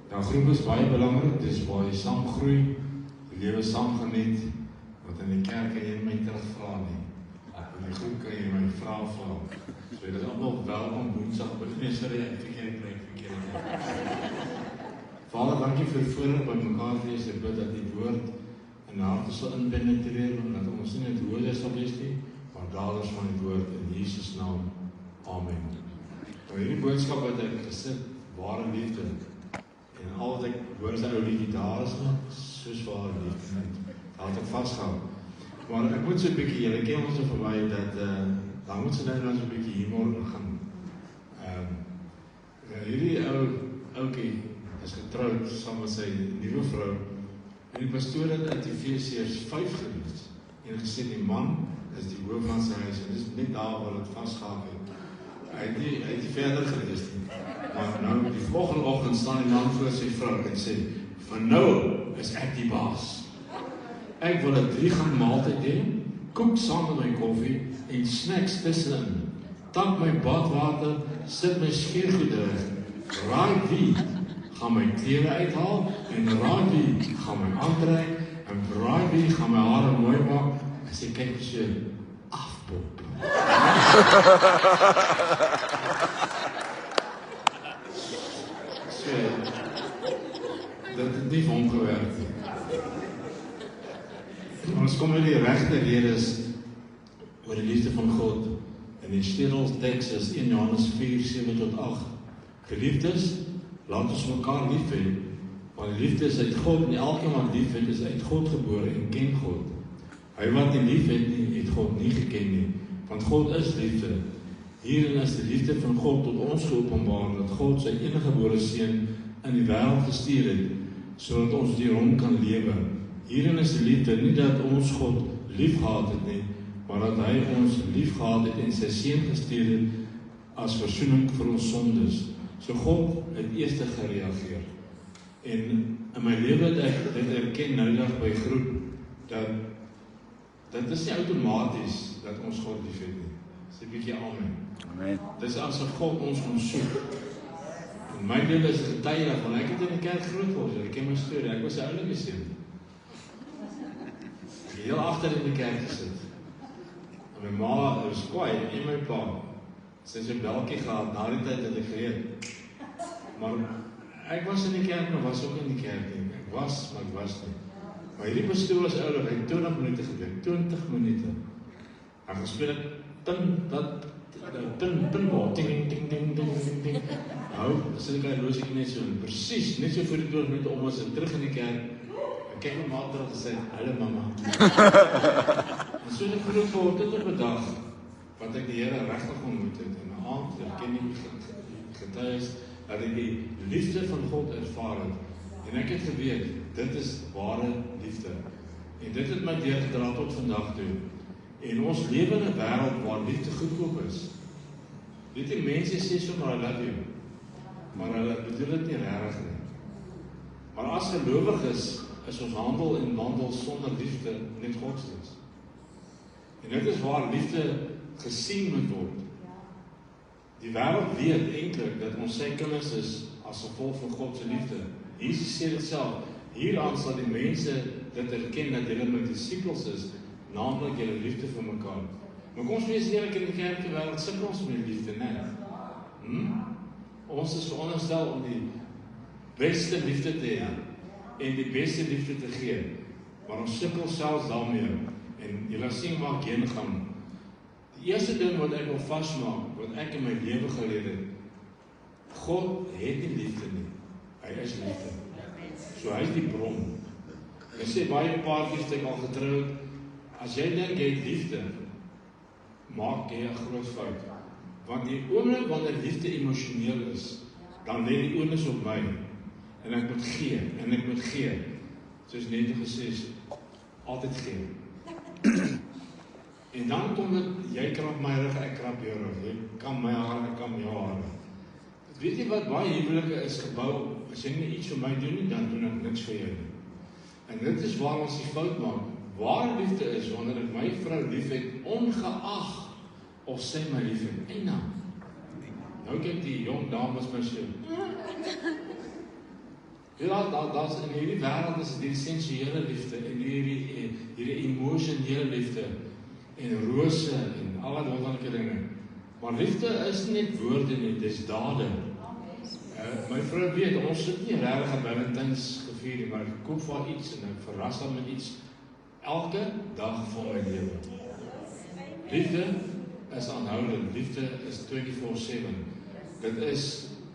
Nou, groep is baie belangrik, dis waar jy saam groei, die lewe saam geniet, want in die kerk kan jy my terugvra nie. In die groep kan jy my vra. So dit is allemaal welkom woensdag, sorry, ek verkeerd. Vader, dankie vir die voorreg by mekaar wees, ek bid dat die woord in harte sal inpenetreer, en dat ons nie het hoorders sal wees nie, maar daders van die woord in Jesus naam. Amen. Nou hierdie boodskap wat ek gesit, ware liefde, en al wat ek hoor is ou liedjie, daar is net soos ware liefde, daar het ek vastgehou. Maar ek moet so'n bykie, julle ken ons so verwaai, dat daar moet so nou so'n bykie humor begin. Hierdie oukie is getrouwd saam met sy nuwe vrou, en die pastoor het uit Efesiërs 5 gelees, en gesê die man is die hoof van sy huis, en dit is net daar waar het vastgehaak het. Hy het nie verder gelees nie. Maar nou, die volgende oggend staan die man voor sy vrou en sê, van nou is ek die baas. Ek wil 'n 3 gang maaltyd hê, kook saam met my koffie en snacks tussenin. Tap my badwater, sit my skeergoed reg. Raai wie gaan my klere uithaal en raai wie gaan my aantrek en raai wie gaan my hare mooi maak as ek kyk so afpop. So, dat het nie vir hom gewerk nie. Ons kom met die regte redes oor die liefde van God. In die sleutelteks is 1 Johannes 4, 7-8. Geliefdes, laat ons mekaar lief hê, want die liefde is uit God, en elkeen wat lief het, is uit God gebore en ken God. Hy wat nie lief het nie, het God nie geken nie, want God is liefde. Hierin is die liefde van God tot ons geopenbaar, dat God sy enige gebore seun in die wêreld gestuur het, sodat ons deur hom kan lewe. Hierin is die liefde, nie dat ons God lief gehad het nie, maar dat hy ons lief gehad het en sy seun gestuur het as versoening vir ons sondes. So God het eers gereageer. En in my lewe het ek dit erken nou dag by groep, dat dit is nie outomaties dat ons God lief het nie. Dis 'n bietjie amen. Amen. Dis asof God ons kom soek. En my lewe is getuie van, ek het in die kerk groot geword, ek ken my storie, ek was 'n oulike seun. Heel agter in die kerk gesit. En my ma was kwaai, en my pa. Sy het 'n beltjie gehad, na die tyd het ek gereed. Maar ek was in die kerk, maar was ook in die kerk nie. Ek was, maar ek was nie. Maar hierdie pastoor was oulik, hy het 20 minute gedoen, 20 minute. Hy gespeel het pinbal, ting, ting, ting, ting, ting, ting. Nou, sit ek hy loos ek net so, precies, net so voor die 20 minute om was ek terug in die kerk. Ek kyk my ma terug en sê, hallo mama. En so ek groot geword het op 'n dag, wat ek die Here regtig ontmoet het, en 'n aand, ek ken nie getuies, dat ek die liefde van God ervaar het, en ek het geweet, dit is ware liefde, en dit het my deurgedra tot vandag toe, en ons lewe in 'n wêreld waar liefde goedkoop is. Weet jy, mense sê sommer, I love you, maar hulle bedoel dit nie regtig nie. Maar as gelowiges is ons handel en wandel sonder liefde net godsdienst. En dit is waar liefde gesien moet word. Die wêreld weet eintlik dat ons sy kinders is as gevolg van God se liefde. Jesus sê dit self, hieraan sal die mense dit erken dat hulle my disippels is, naamlik julle liefde vir mekaar. Maar kom ons wees eerlik, in die kerk die wêreld sukkel ons met liefde, né? Ons is veronderstel om die beste liefde te hê en die beste liefde te gee, maar ons sukkel selfs daarmee. En julle sien waar ek heen gaan. Die eerste ding wat ek wil vasmaak, wat ek in my lewe geleer het, God het nie liefde nie. Hy is liefde. So hy is die bron. Ek sê baie paartjies het ek al getroud, as jy dink jy het liefde, maak jy 'n groot fout. Want die oomblik wanneer liefde emosioneel is, dan lê die onus op my. En ek moet gee, en ek moet gee. Soos net gesê is, altyd gee. En dan kom dit, jy krap my rug, ek krap jou rug. Jy kam my hare, ek kam jou hare. Weet jy wat baie huwelike is gebou? As jy nie iets vir my doen nie, dan doen ek niks vir jou nie. En dit is waar ons die fout maak. Waar liefde is, wanneer ek my vrou lief het, ongeag of sy my lief het. En nou kyk die jong dames my so. Ja, daar's in hierdie wêreld is die sensuele liefde en hierdie emosionele liefde en rose en al die wonderlike dinge. Maar liefde is nie net woorde nie, dis dade. My vrou weet, ons sit nie regtig aan Valentines gevier nie, maar ek koop vir haar iets en ek verras haar met iets elke dag van my lewe. Liefde is aanhoudend, liefde is 24/7. Dit is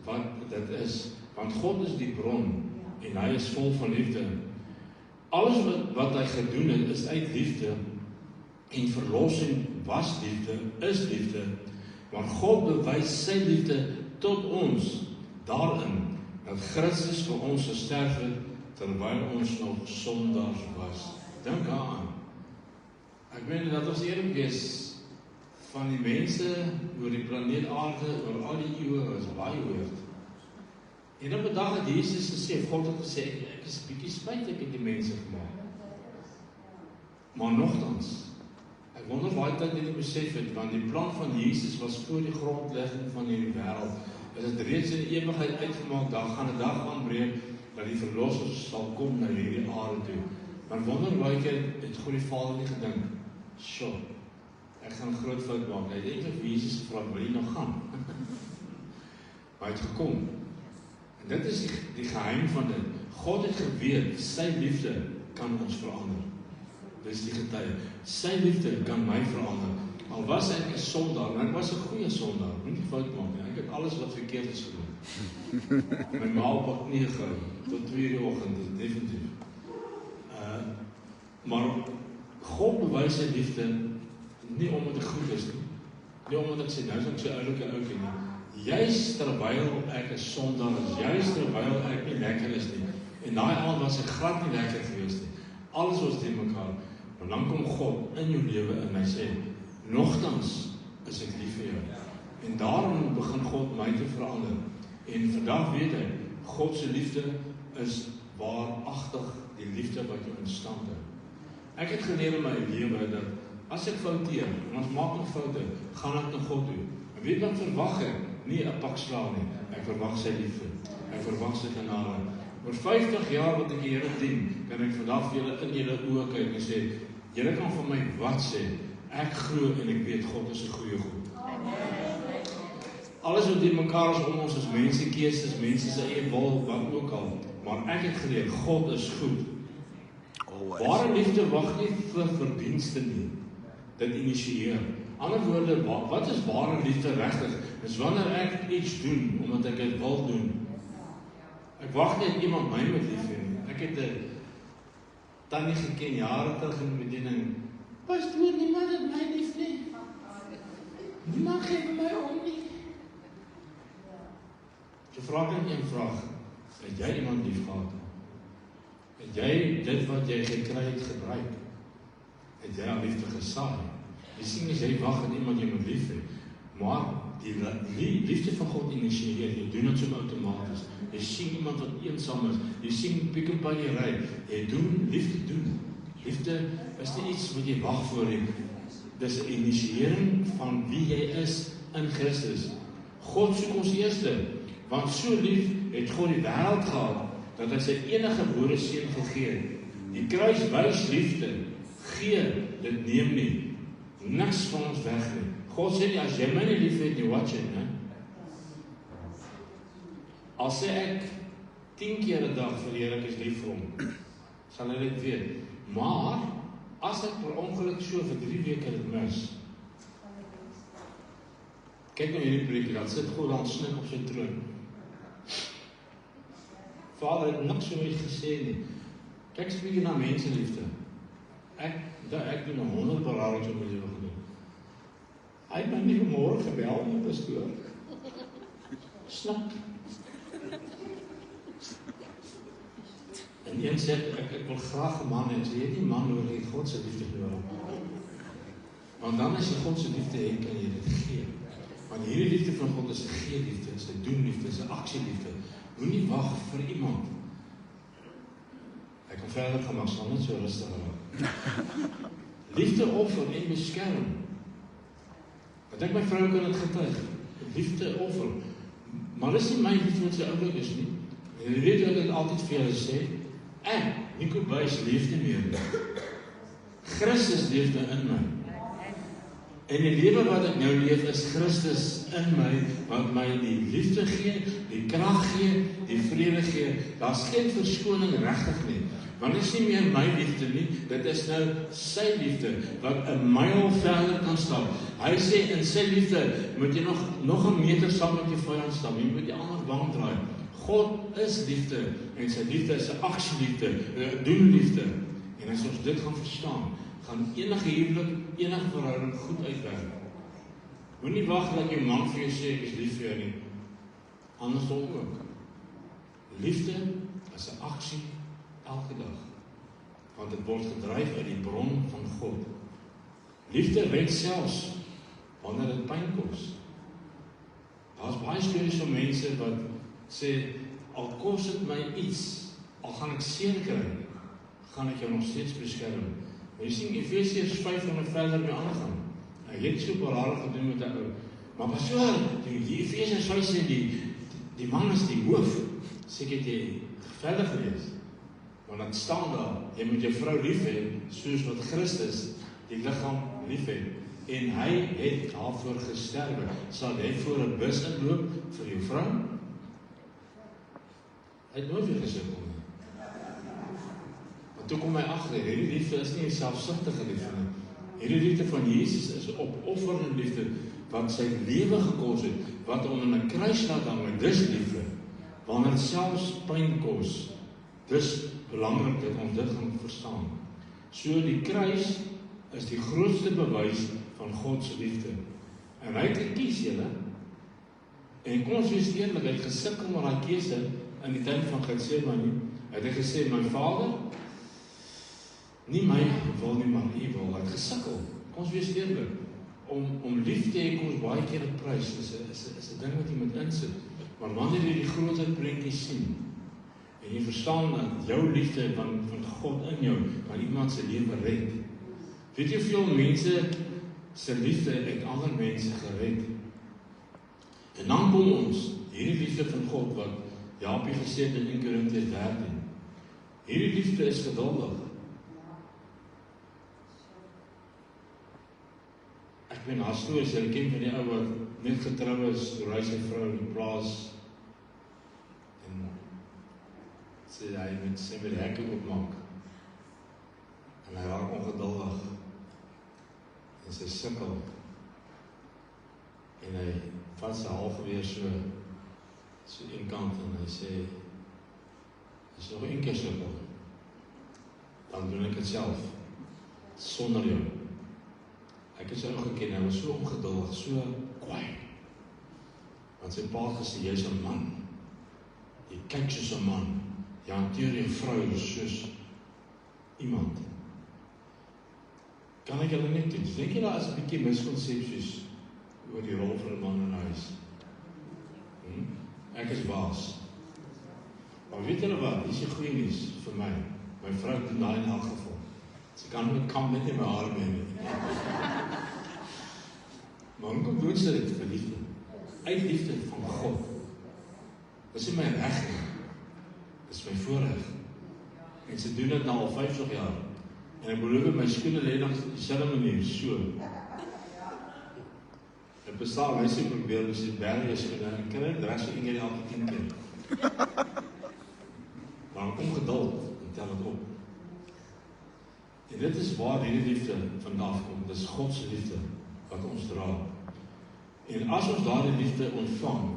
wat dit is, want God is die bron en hy is vol van liefde. Alles wat hy gedoen het is uit liefde en verlossing was liefde, is liefde. Want God bewys sy liefde tot ons daarin dat Christus vir ons gesterf het terwyl ons nog sondaars was. Dink daaraan. Ek meen dat ons eerlik wees van die mense oor die planeet Aarde oor al die eeue is baie hoog. En op 'n dag het Jesus gesê, God het gesê, ek is 'n bietjie spyt ek het die mense gemaak. Maar nogtans, ek wonder of hy dit nie besef het, want die plan van Jesus was voor die grondlegging van hierdie wêreld. Is dit reeds in die ewigheid uitgemaak, daar gaan 'n dag aanbreek dat die verlosser sal kom na hierdie aarde toe. Maar wonder baie keer het God die Vader nie gedink, "Sjoe, ek gaan 'n groot fout maak." Hy het eintlik vir Jesus gevra, "Wil jy nog gaan?" Maar hy het gekom. En dit is die geheim van dit. God het geweet, sy liefde kan ons verander. Dit is die getuie. Sy liefde kan my verander. Al was ek 'n sondaar, en ek was 'n goeie sondaar, nie fout maak nie. Ek het alles wat verkeerd is gedoen. My ma op haar knie gehou, tot 2 uur die oggend, definitief. Maar God bewys sy liefde nie omdat ek goed is nie. Nie omdat ek sê, nou is ek so oulike oukie nie. Juist terwyl ek 'n sondaar is, juist terwyl ek nie lekker is nie. En daai aand was ek glad nie lekker geweest nie. Alles was teen mekaar. Maar dan kom God in jou lewe en hy sê, nogtans is ek lief vir jou. En daarom begin God my te verander. En vandag weet ek, God se liefde is waaragtig die liefde wat jou in stand hou. Ek het geleer in my lewe dat as ek fouteer, en ons maak 'n foute, gaan ek na God toe. En weet wat verwag ek? Nie 'n pak slaag nie. Ek verwag sy liefde. Ek verwag sy genade. Oor 50 jaar wat ek die Here dien, kan ek vandag vir julle in julle oë kyk en sê, julle kan vir my wat sê? Ek glo en ek weet God is 'n goeie God. Alles wat in mekaar is om ons as mense keuses, mense se eie wil, wat ook al. Maar ek het geleer, God is goed. Ware liefde wag nie vir verdienste nie. Dit initieer. Ander woorde, wat is ware liefde regtig? Dis wanneer ek iets doen omdat ek dit wil doen. Ek wag net iemand my moet lief hê. Ek het 'n tannie geken jare terug in die bediening. Pastoor, niemand het my lief nie. Niemand gee vir my om nie. So vra ek net een vraag. Het jy iemand lief gehad? Het jy dit wat jy gekry het gebruik? Het jy aan liefde gesaai? Jy sien as jy wag en iemand jy moet lief hê, maar die liefde van God initieer, jy doen dit so outomaties. Jy sien iemand wat eensaam is, jy sien Pick n Pay ry, jy doen, liefde doen. Liefde is nie iets wat jy wag voor nie. Dis 'n initiering van wie jy is in Christus. God soek ons eerste, want so lief het God die wêreld gehad, dat hy sy enige gebore seun gegee het. Die kruis wys liefde, gee, dit neem nie. Niks van ons weg nie. God sê nie, as jy my nie lief het, nie watch it, ne? As sê ek 10 keer 'n dag vir die Here ek is lief vir hom, sal hy dit weet. Maar, as ek per ongeluk so vir 3 weke dit mis, kyk nou hierdie preekie, dat sit God aan snik op sy troon. Vader het niks vir my gesê nie. Kyk spesifiek na menseliefde. Ek doen 100 beradings op my lewe gedoen. Hy het my nie vanmôre gebel nie, pastoor. Snap. En een sê, ek wil graag 'n man hê. Sê jy nie man nodig, jy het God se liefde nodig. Want dan as jy God se liefde het, kan jy dit gee. Want hierdie liefde van God is 'n gee-liefde, is 'n doen-liefde, is 'n aksie-liefde. Moenie wag vir iemand. Ek kan verder gaan, maar ek sal net so rustig raak. Liefde offer en beskerm. Want ek my vrou kan dit getuig. Liefde offer. Maar dis nie my liefde wat sy oulik is nie. En jy weet wat ek altyd vir julle sê, ek, Nico Buys, leef nie meer nie. Christus leef nou in my. En die lewe wat ek nou leef is Christus in my, wat my die liefde gee, die krag gee, die vrede gee. Daar's geen verskoning regtig nie. Want dit is nie meer my liefde nie, dit is nou sy liefde, wat 'n myl verder kan stap. Hy sê in sy liefde, moet jy nog 'n meter saam met jou vyand stap, jy moet die ander wang draai. God is liefde, en sy liefde is 'n aksieliefde, 'n doenliefde. En as ons dit gaan verstaan, gaan enige huwelik, enige verhouding goed uitwerk. Moenie wag dat jou man vir jou sê, ek is lief vir jou nie. Andersom ook. Liefde is 'n aksie elke dag, want dit word gedryf uit die bron van God. Liefde red selfs wanneer dit pyn kos. Daar's baie stories van mense wat sê, al kos dit my iets, al gaan ek seer kry, gaan ek jou nog steeds beskerm. Jy sien Efesiërs 5 en verder mee aangaan. Hy het so rare gedoen met 'n ou. Maar pas so, die Efesiërs 5 sê die man is die hoof. Seker jy verder gelees. Want dan staan daar, jy moet jou vrou lief hê, soos wat Christus die liggaam lief het. En hy het daarvoor gesterwe. Sal jy voor 'n bus inloop vir jou vrou? Hy het nooit weer gesukkel nie. Want toe kom hy agter, hierdie liefde is nie 'n selfsugtige liefde nie. Hierdie liefde van Jesus is 'n opofferende liefde, wat sy lewe gekos het, wat hom in 'n kruis laat hang, en dis liefde. Wanneer dit selfs pyn kos, dis belangrik dat ons dit gaan verstaan. So die kruis is die grootste bewys van God se liefde. En hy het gekies julle. En kom ons wees eerlik, hy het gesukkel met daai keuse in die tuin van Getsemane. Hy het gesê, my Vader, nie my wil nie, maar U wil. Hy het gesukkel. Kom ons wees eerlik. Om lief te hê, kom ons baie keer 'n prys. Is 'n ding wat jy moet insit. Maar wanneer jy die groter prentjie sien, en jy verstaan dat jou liefde van God in jou, kan iemand se lewe red. Weet jy hoeveel mense se liefde het ander mense gered? En dan kom ons, hierdie liefde van God, wat Jaapie gesê het in 1 Korintiërs 13. Hierdie liefde is geduldig. Ek ben haar stories, jy ken van die ou wat net getrou is, toe hy sy vrou in die plaas, en sê hy moet sy met die hekke opmaak. En hy raak ongeduldig. En sy sukkel. En hy vat sy halfweer so een kant en hy sê, as nog een keer sukkel, dan doen ek het self, sonder jou. Ek het sy ook geken, hy was so ongeduldig, so kwaai. Want sy pa gesê, jy is 'n man. Jy kyk soos 'n man. Jy hanteer jou vrou soos iemand. Kan ek julle net doen? Dink jy daar is 'n bietjie miskonsepsies oor die rol van 'n man in 'n huis? Ek is baas. Maar weet julle wat? Dis die goeie nuus vir my. My vrou doen daai in elk geval. Sy kan met kam net nie my hare mee nie. Maar hoe kom doen sy dit vir liefde? Uit liefde van God. Dis nie my reg nie. Dis my voorreg. En sy doen dit nou al 50 jaar. En ek beloof my skoene lê langs dieselfde manier, so. Ek bestaan, hy sê probeer, dis die berge skoene, en kry dit reg so een keer elke 10 keer. Maar kom geduld, en tel het op. En dit is waar hierdie liefde vandaan kom, dis God se liefde, wat ons dra. En as ons daardie liefde ontvang,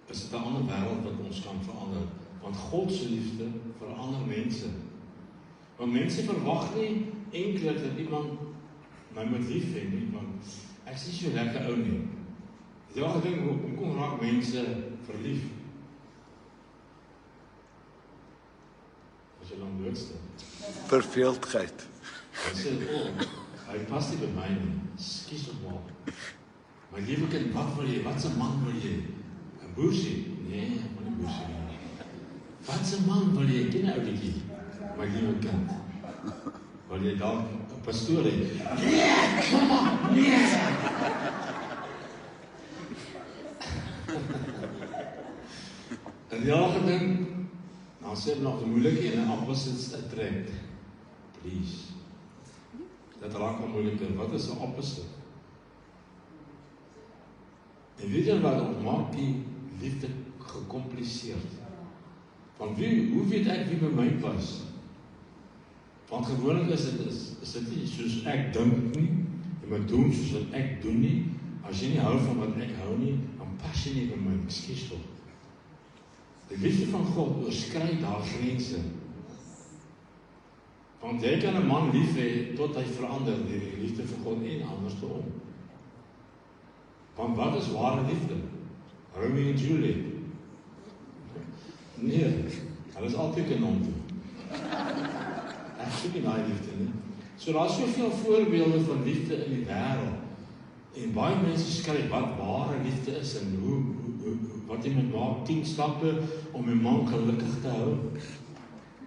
is dit 'n ander wêreld wat ons kan verander. Want God se liefde verander mense. Want mense verwag nie enkele dat iemand my moet lief hê nie, want ek is nie so lekker ou nie. Ja, ek dink, hoe kom raak mense verlief? As jy lang doodste. Verveeldheid. Hy sê, hy pas nie by my nie, skies op maar. My liewe kind, wat wil jy? Wat 'n man wil jy? 'n boersie? Nee, maar nie boersie nie. Wat 'n man wil jy? Ken 'n ou liedjie? My liewe kind. Wil jy dalk 'n pastoor hê? Nee, kom op, nee. En die hele ding, dan sê hulle nog die moeilike en opposites attract. Please. Dat raak al moeiliker. Wat is 'n opposite? En weet jy wat, ons maak die liefde gecompliseerd. Want hoe weet ek wie by my pas? Want gewoonlik is dit nie soos ek dink nie, jy moet doen soos wat ek doen nie. As jy nie hou van wat ek hou nie, dan pas jy nie by my, ekskuus tog. Die liefde van God oorskry daar grense. Want jy kan 'n man lief hê tot hy verander deur die liefde van God en andersom. Want wat is ware liefde? Romeo en Juliet? Nee, hulle is altyd kanon toe. Ek soek nie daai liefde nie. So daar is soveel voorbeelde van liefde in die wêreld. En baie mense skryf wat ware liefde is en wat jy moet maak, 10 stappe om 'n man gelukkig te hou.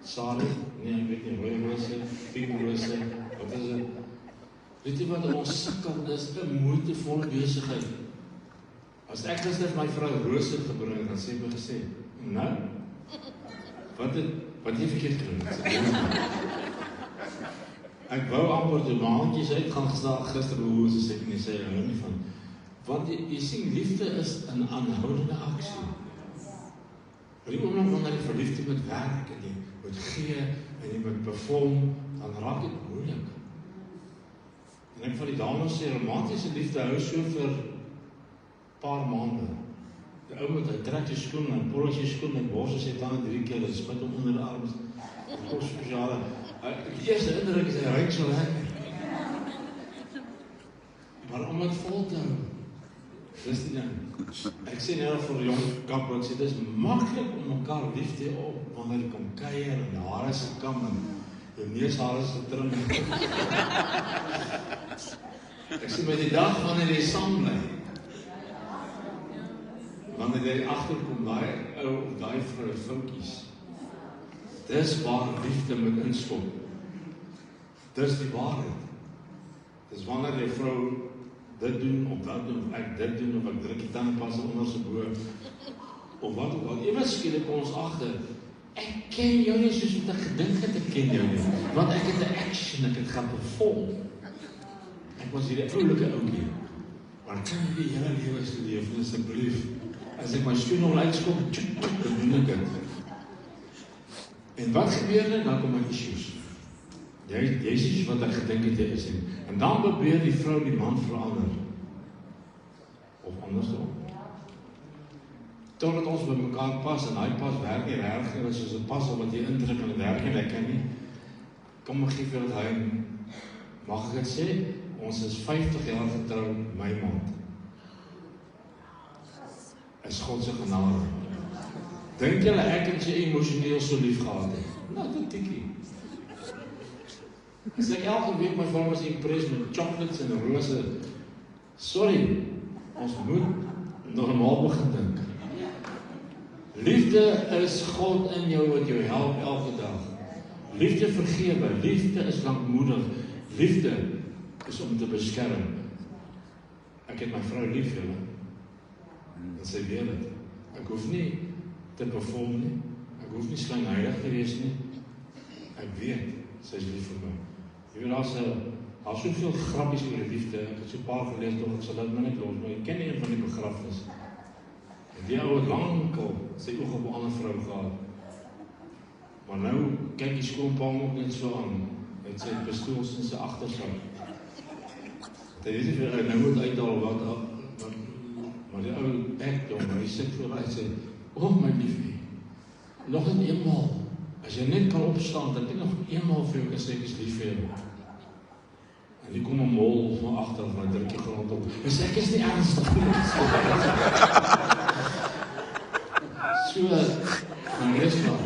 Sale, nee, ek weet nie, rooi rose, pink rose, wat is dit? Weet jy wat ons sukkel is 'n moeitevolle besigheid. As ek gister vir my vrou rose gebring het, dan sê my gesê, nou, wat jy verkeerd gedoen? Ek wou amper die maandjies uit gaan gestaan gister hoe sy sê nie sê hou nie van. Want jy sien liefde is 'n aanhoudende aksie. Die oomblik wanneer jy verliefd met werk en jy moet gee en jy moet perform, dan raak dit moeilik. En ek van die dames sê romantiese liefde hou so vir paar maande. Die ou moet hy trek sy skoen en polish sy skoen en bors sy tande 3 keer, hy spit hom onder die arms. Dit is spesiale. Die eerste indruk is hy ruik so lekker. Maar om het vol te hou, dis die ding. Ek sê nou vir jong kappel, ek sê dis maklik om mekaar lief te hê op wanneer jy kom kuier en die hare se kam en jou neushare se trim. Ek sê met die dag wanneer jy saam bly, wanneer jy agterkom daai ou of daai vrou foutjies. Dis waar liefde moet instop. Dis die waarheid. Dis wanneer jy vrou dit doen of dat doen, of ek dit doen, of ek druk die tandpas onder sy bo, of wat ook al. Ewe skielik kom ons agter, ek ken jou nie soos wat ek gedink het ek ken jou nie, want ek het 'n action, ek het gaan perform. Ek was hierdie oulike oukie, maar kan jy die hele lewe se leef, asseblief. As ek my skoen al uitskop, dan doen ek dit. En wat gebeur dan? Dan kom my issues. Jy is wat ek gedink het jy is. En dan probeer die vrou die man verander. Of andersom. Totdat ons by mekaar pas en hy pas werk nie regtig soos dit pas op wat jy indruk en werk nie lekker nie. Kom ek gee vir dit hy, mag ek dit sê, ons is 50 jaar getrou my maand. Is God se genade. Dink julle ek het sy emosioneel so lief gehad het? Nou, dit tikkie. As ek elke week my vrou was impressed met chocolates en rose. Sorry, ons moet normaal begin dink. Liefde is God in jou wat jou help elke dag. Liefde vergewe, liefde is lankmoedig. Liefde is om te beskerm. Ek het my vrou lief, julle. En sy weet het. Ek hoef nie te perform nie. Ek hoef nie slanghydig te wees nie. Ek weet, sy is lief vir my. Jy weet, daar soveel grappies oor die liefde. Ek het so paar gelees, toch ek sal dit net los, maar ek ken nie een van die begrafnis. En die ou het lankal sy oog op 'n ander vrou gehad. Maar nou kyk die skoonpaam ook net so aan. Hy het sy pistols in sy agtersak. Hy weet nie vir nou moet uithaal wat maar die ou ek jong, hy sit voor my en sê, my liefie, nog net eenmaal, as jy net kan opstaan, dat ek nog eenmaal vir jou kan sê, ek is lief vir jou. En die kom 'n mol van agter, van druk die grond op. Dus ek is nie ernstig. So, dan is maar,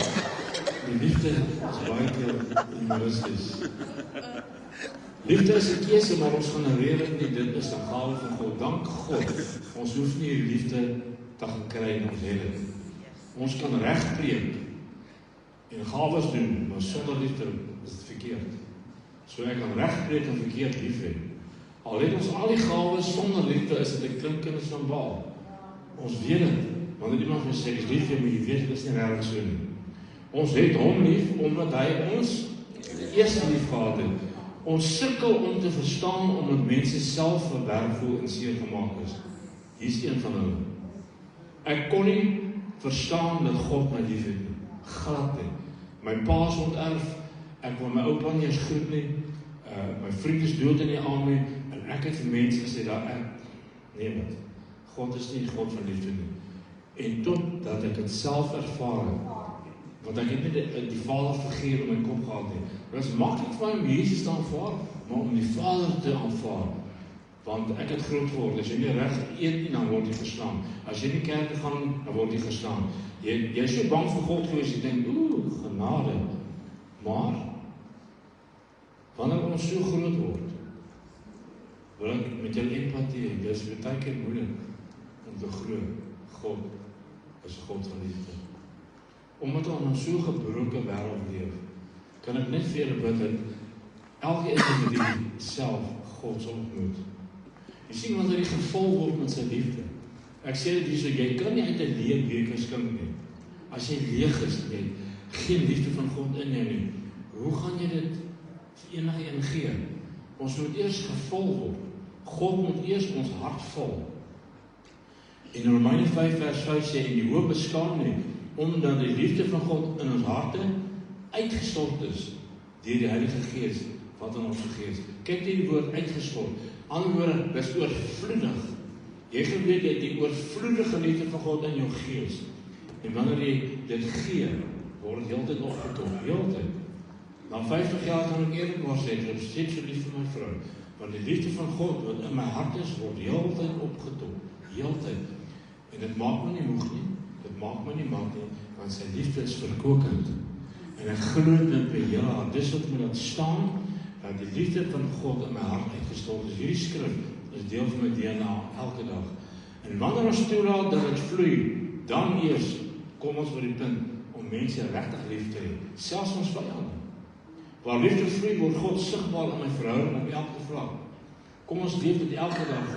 die liefde is baie keer humoristies. Liefde is 'n keuse, maar ons genereer dit nie, dit is 'n gawe van God. Dank God, ons hoef nie die liefde te gaan kry in ons hele. Ons kan reg preek en gawes doen, maar sonder liefde is dit verkeerd. So ek kan reg preek en verkeerd lief hê. Al het ons al die gawes sonder liefde, is dit 'n klinkende simbaal. Ons weet dit. wanneer iemand my sê, is lief vir my, jy weet, dit is nie regtig so nie. Ons het hom lief, omdat hy ons eers lief gehad het. Ons sukkel om te verstaan, omdat mense self verwerp voel en seer gemaak is. Hier is een van hulle. Ek kon nie verstaan dat God my lief het nie. Glad nie. My pa is onterf, ek wil my oupa nie eens groet nie, my vriend is dood in die army, en ek het vir mense gesê, nee wat, God is nie God van liefde nie. En tot dat ek het self ervaar het, want ek het nie die Vader vergeet om my kop gehad nie. Dit is maklik vir my om Jesus te aanvaar, maar om die Vader te aanvaar, want ek het groot geword, as jy nie reg eet nie, dan word jy verslaan. As jy nie kerk gaan, dan word jy verslaan. Jy is so bang vir God gewees, jy dink, genade. Maar, wanneer ons so groot word, wil ek met jou empathie, dit is baie keer moeilik om te glo, God is God van liefde. Omdat ons so gebroke wêreld leef, kan ek net vir julle bid dat elke individu self God sal ontmoet. Jy sien, wanneer jy gevul word met sy liefde. Ek sê dit hier so, jy kan nie uit 'n leeg beker skink nie. As jy leeg is, jy geen liefde van God in jou nie, hoe gaan jy dit vir enige een gee? Ons moet eers gevul word. God moet eers ons hart vul. In Romeine 5 vers 5 sê, en die hoop bestaan nie, omdat die liefde van God in ons harte uitgestort is, deur die Heilige Gees, wat in ons gees. Kyk die woord uitgestort. Ander woorde, dis oorvloedig. Jy geweet jy het die oorvloedige liefde van God in jou gees. En wanneer jy dit gee, word het heeltyd opgetok, heeltyd. Na 50 jaar kan ek eerlikwaar sê, ek is steeds so lief vir my vrou, want die liefde van God wat in my hart is, word heeltyd opgetok, heeltyd. En dit maak my nie moeg nie, dit maak my nie mak nie, want sy liefde is verkokend. En ek glo dit by ja, dis wat my laat staan, dat die liefde van God in my hart uitgestort is. Hierdie skrif is deel van my DNA elke dag. En wanneer ons toelaat dat dit vloei, dan eers kom ons by die punt om mense regtig lief te hê, selfs ons vyande. Waar liefde vloei, word God sigbaar in my verhouding op elke vlak. Kom ons leef dit elke dag,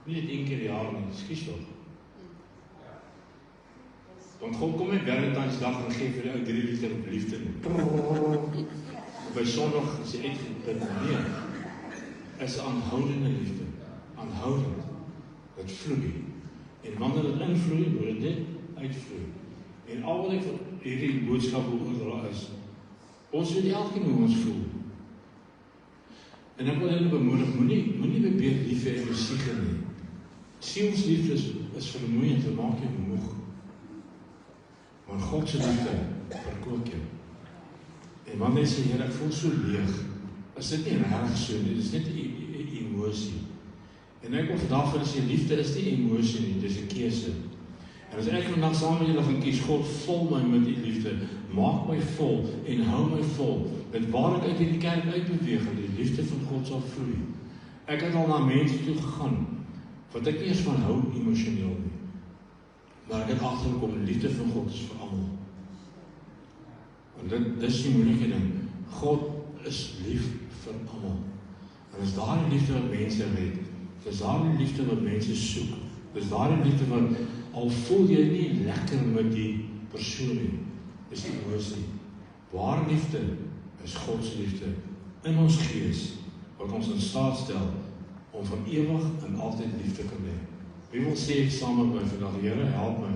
nie dit een keer per jaar nie, skies toch. Want God kom met Valentijnsdag en geef vir die ou 3 liter op liefde nie. By Sondag is hy uitgepunt, nee, is aanhoudende liefde, aanhoudend, het vloei. En wanneer dit invloei, word dit uitvloei. En al wat ek van hierdie boodskap oordra is, ons weet elkeen hoe ons voel. En ek wil julle bemoedig, moenie probeer lief hê en siege nie. Sielsliefde is vermoeiend, dit maak jou moeg. Maar God se liefde verkoop jou. En wanneer jy sê, Here, ek voel so leeg, is dit nie regtig so nie, dit is net 'n emosie. En ek wil vandag vir sê, liefde is nie emosie nie, dit is 'n keuse. En as ek vandag saam met julle gaan kies, God, vul my met die liefde, maak my vol en hou my vol, dat waar ek uit die kerk uitbeweeg, en die liefde van God sal vloei. Ek het al na mense toe gegaan, wat ek nie eens van hou emosioneel nie. Maar ek het agtergekom, die liefde van God is vir almal. En dit is die moeilike ding. God is lief vir almal. En as daar die liefde wat mense red, dis daar die liefde wat mense soek, dis daar die liefde wat, al voel jy nie lekker met die persoon nie, is die emosie. Ware liefde is Gods liefde in ons gees, wat ons in staat stel om van ewig en altyd lief te kan hê. Wie wil sê saam met my vandag, Here, help my,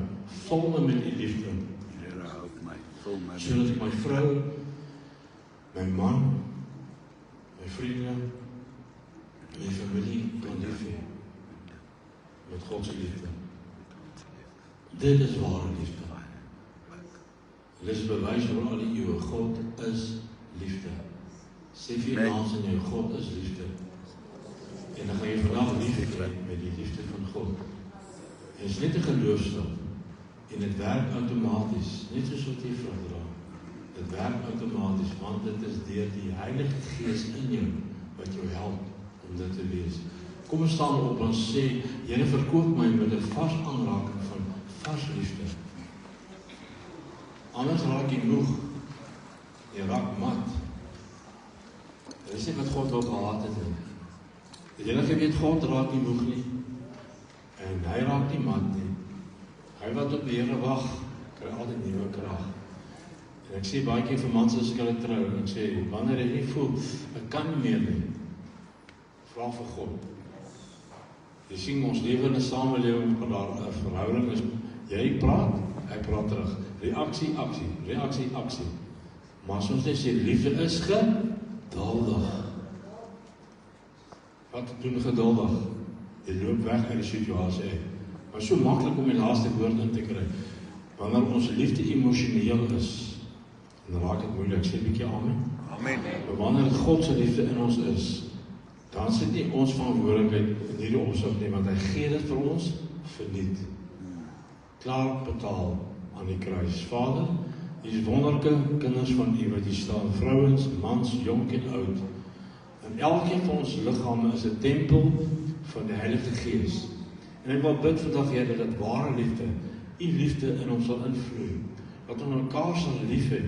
vul my met die liefde. Here, help my, vul my. Sodat ek my vrou, my man, my vriende, my familie kan lief hê. Met God se liefde. Dit is ware liefde. Dit is bewys vir al die eeue, God is liefde. Sê vir jou naams in jou, God is liefde. En dan gaan jy vandag lief hê met die liefde van God. En het is net 'n geloofstap. En dit werk outomaties, net soos wat jy verdra. Dit werk outomaties, want dit is deur die Heilige Gees in jou, wat jou help om dit te lees. Kom ons staan op en sê, Here, verkoop my met 'n vars aanraking van vars liefde. Anders raak jy moeg, jy raak mat. Dit is nie wat God wil gehad het. Het jy geweet, God raak nie moeg nie, en hy raak nie mat nie. Hy Hy wat op die Here wag, kry altyd nuwe krag. En ek sê baie keer vir mans as ek hulle trou, en ek sê, wanneer jy nie voel, ek kan nie meer nie, vra vir God. Jy sien ons lewe in 'n samelewing waar daar 'n verhouding is, jy praat, hy praat terug. Reaksie, aksie, reaksie, aksie. Maar as ons net sê, liefde is geduldig. Wat doen geduldig? Jy loop weg uit die situasie uit. Maar so maklik om die laaste woord in te kry. Wanneer ons liefde emosioneel is, dan raak dit moeilik. Sê 'n bietjie amen. Amen. Maar wanneer God se liefde in ons is, dan sit nie ons verantwoordelikheid in hierdie opsig nie, want hy gee dit vir ons verniet. Klaar betaal aan die kruis. Vader, die wonderlike kinders van U wat hier staan, vrouens, mans, jonk en oud. En elkeen van ons liggame is 'n tempel van die Heilige Gees. En ek wil bid vandag, Here, dat ware liefde, U liefde in ons sal invloei. Dat ons mekaar sal lief hê,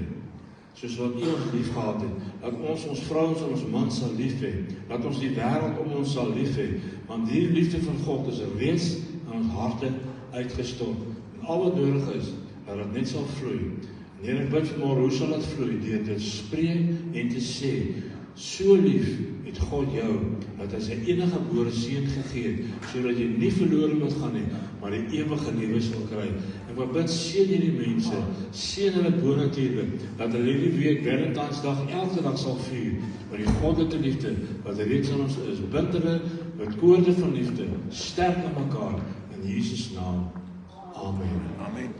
soos wat U ons lief gehad het. Dat ons vrouens en ons mans sal lief hê. Dat ons die wêreld om ons sal lief hê. Want die liefde van God is reeds in ons harte uitgestort. En al wat nodig is, dat dit net sal vloei. En Here, ek bid vanmôre, hoe sal dit vloei? Deur te spreek en te sê, so lief het God jou, dat hy sy enige gebore seun gegee het, sodat jy nie verlore moet gaan nie, maar die ewige lewe sal kry. En ek bid, seën hierdie mense, seën hulle bonatuurlik, dat hulle hierdie week Valentinesdag elke dag sal vier, met die goddelike liefde, wat reeds in ons is. Bind hulle met koorde van liefde, sterk aan mekaar, in Jesus naam. Amen. Amen.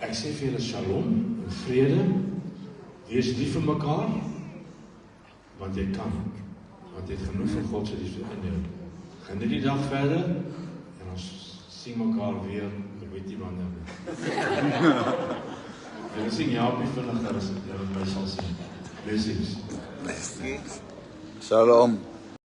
Ek sê vir julle shalom en vrede, wees lief vir mekaar, want jy kan, want jy het genoeg van God se liefde in jou. Geniet die dag verder, en ons sien mekaar weer, ek weet nie wanneer nie. En ek sien jy op die vinniger as jy my sal sien. Blessings. Shalom.